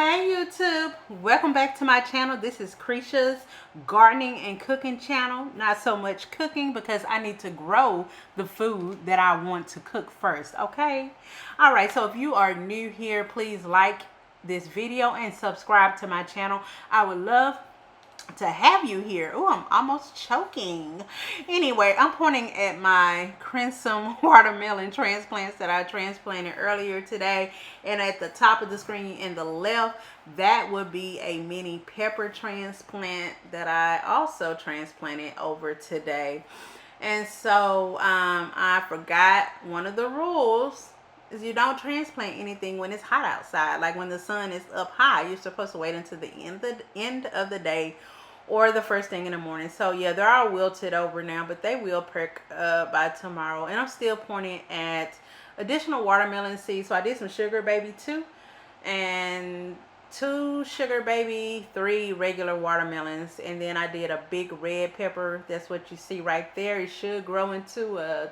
Hey YouTube, welcome back to my channel. This is Krisha's gardening and cooking channel. Not so much cooking because I need to grow the food that I want to cook first, okay? All right, so if you are new here, please like this video and subscribe to my channel. I would love to have you here. Oh, I'm almost choking. Anyway, I'm pointing at my crimson watermelon transplants that I transplanted earlier today, and at the top of the screen in the left, that would be a mini pepper transplant that I also transplanted over today. And so I forgot one of the rules is you don't transplant anything when it's hot outside. Like when the sun is up high, you're supposed to wait until the end of the day or the first thing in the morning. So yeah, they're all wilted over now, but they will perk by tomorrow. And I'm still pointing at additional watermelon seeds. So I did some sugar baby 2 and 2 sugar baby, 3 regular watermelons, and then I did a big red pepper. That's what you see right there. It should grow into a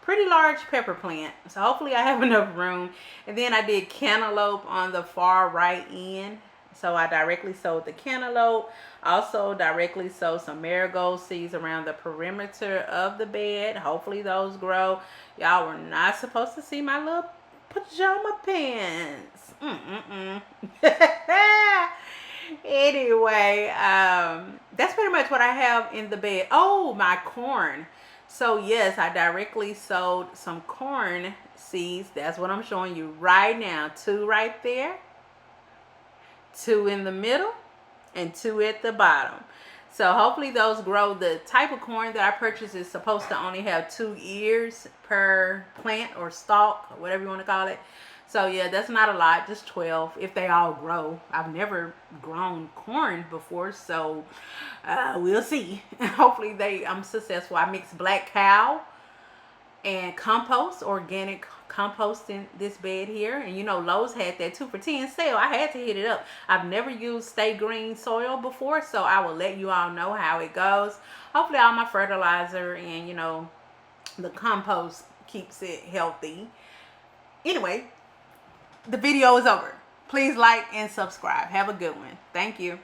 pretty large pepper plant, so hopefully I have enough room. And then I did cantaloupe on the far right end, so I directly sowed the cantaloupe. Also directly sowed some marigold seeds around the perimeter of the bed. Hopefully those grow. Y'all were not supposed to see my little pajama pants. Anyway, that's pretty much what I have in the bed. Oh, my corn. So yes, I directly sowed some corn seeds. That's what I'm showing you right now. 2 right there, 2 in the middle, and 2 at the bottom. So hopefully those grow. The type of corn that I purchased is supposed to only have 2 ears per plant or stalk, or whatever you want to call it. So yeah, that's not a lot, just 12 if they all grow. I've never grown corn before, so we'll see. Hopefully I'm successful. I mixed black cow and compost, organic compost in this bed here. And you know, Lowe's had that 2 for $10 sale. I had to hit it up. I've never used Stay Green soil before, so I will let you all know how it goes. Hopefully all my fertilizer and, you know, the compost keeps it healthy. Anyway, the video is over. Please like and subscribe. Have a good one. Thank you.